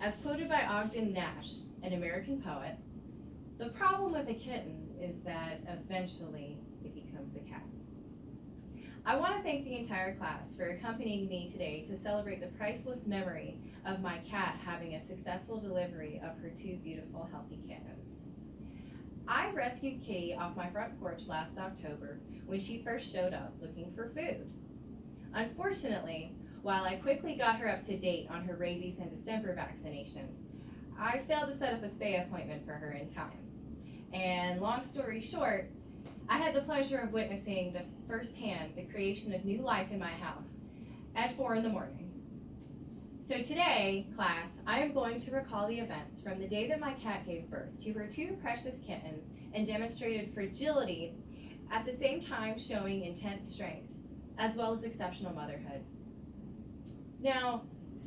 As quoted by Ogden Nash, an American poet, the problem with a kitten is that eventually it becomes a cat. I want to thank the entire class for accompanying me today to celebrate the priceless memory of my cat having a successful delivery of her two beautiful, healthy kittens. I rescued Kitty off my front porch last October when she first showed up looking for food. Unfortunately, while I quickly got her up to date on her rabies and distemper vaccinations, I failed to set up a spay appointment for her in time. And long story short, I had the pleasure of witnessing firsthand the creation of new life in my house at 4 in the morning. So today, class, I am going to recall the events from the day that my cat gave birth to her two precious kittens and demonstrated fragility, at the same time showing intense strength, as well as exceptional motherhood. Now,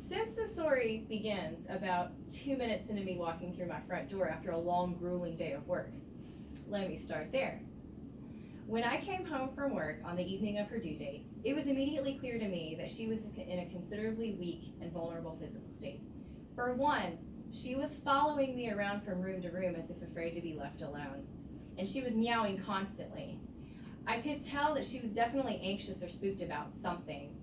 since the story begins about 2 minutes into me walking through my front door after a long, grueling day of work, let me start there. When I came home from work on the evening of her due date, it was immediately clear to me that she was in a considerably weak and vulnerable physical state. For one, she was following me around from room to room as if afraid to be left alone, and she was meowing constantly. I could tell that she was definitely anxious or spooked about something,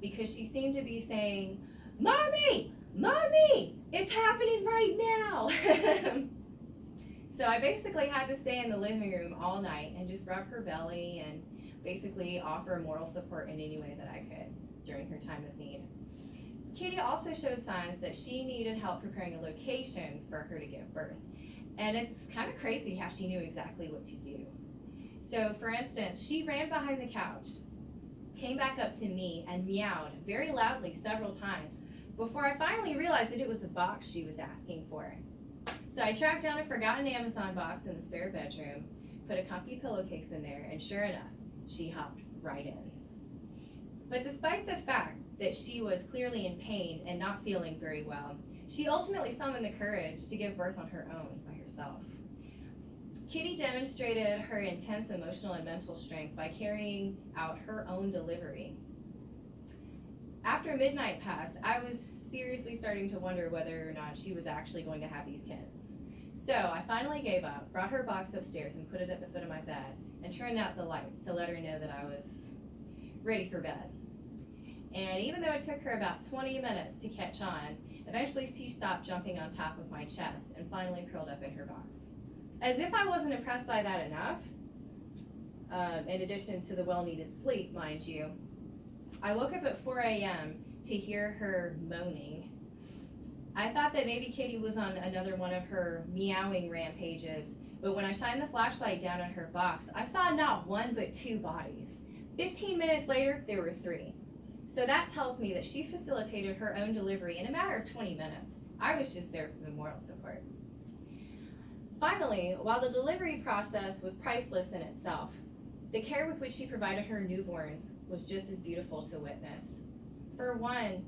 because she seemed to be saying, "Mommy! Mommy! It's happening right now!" So I basically had to stay in the living room all night and just rub her belly and basically offer moral support in any way that I could during her time of need. Kitty also showed signs that she needed help preparing a location for her to give birth. And it's kind of crazy how she knew exactly what to do. So for instance, she ran behind the couch, came back up to me and meowed very loudly several times before I finally realized that it was a box she was asking for. So I tracked down a forgotten Amazon box in the spare bedroom, put a comfy pillowcase in there, and sure enough, she hopped right in. But despite the fact that she was clearly in pain and not feeling very well, she ultimately summoned the courage to give birth on her own by herself. Kitty demonstrated her intense emotional and mental strength by carrying out her own delivery. After midnight passed, I was seriously starting to wonder whether or not she was actually going to have these kittens. So I finally gave up, brought her box upstairs and put it at the foot of my bed, and turned out the lights to let her know that I was ready for bed. And even though it took her about 20 minutes to catch on, eventually she stopped jumping on top of my chest and finally curled up in her box. As if I wasn't impressed by that enough, in addition to the well-needed sleep, mind you, I woke up at 4 a.m. to hear her moaning. I thought that maybe Kitty was on another one of her meowing rampages, but when I shined the flashlight down on her box, I saw not one but two bodies. 15 minutes later, there were three. So that tells me that she facilitated her own delivery in a matter of 20 minutes. I was just there for the moral support. Finally, while the delivery process was priceless in itself, the care with which she provided her newborns was just as beautiful to witness. For one,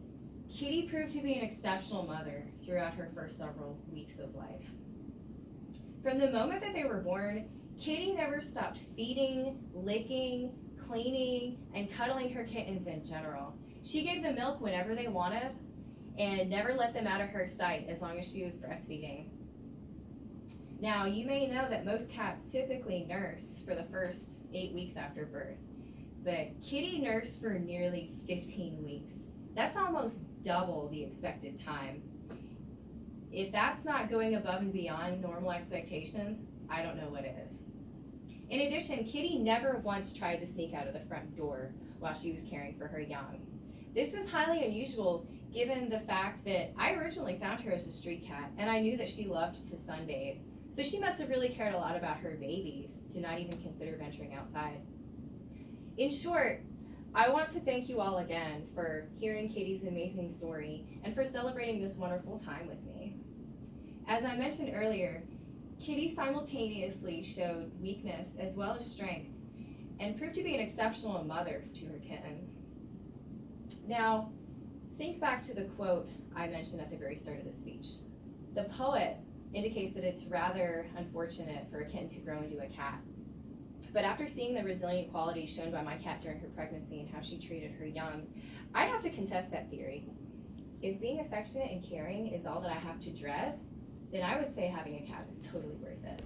Kitty proved to be an exceptional mother throughout her first several weeks of life. From the moment that they were born, Kitty never stopped feeding, licking, cleaning, and cuddling her kittens in general. She gave them milk whenever they wanted and never let them out of her sight as long as she was breastfeeding. Now, you may know that most cats typically nurse for the first 8 weeks after birth, but Kitty nursed for nearly 15 weeks. That's almost double the expected time. If that's not going above and beyond normal expectations, I don't know what is. In addition, Kitty never once tried to sneak out of the front door while she was caring for her young. This was highly unusual given the fact that I originally found her as a street cat, and I knew that she loved to sunbathe. So she must have really cared a lot about her babies to not even consider venturing outside. In short, I want to thank you all again for hearing Kitty's amazing story and for celebrating this wonderful time with me. As I mentioned earlier, Kitty simultaneously showed weakness as well as strength and proved to be an exceptional mother to her kittens. Now, think back to the quote I mentioned at the very start of the speech. The poet indicates that it's rather unfortunate for a kitten to grow into a cat. But after seeing the resilient qualities shown by my cat during her pregnancy and how she treated her young, I'd have to contest that theory. if being affectionate and caring is all that I have to dread, then I would say having a cat is totally worth it.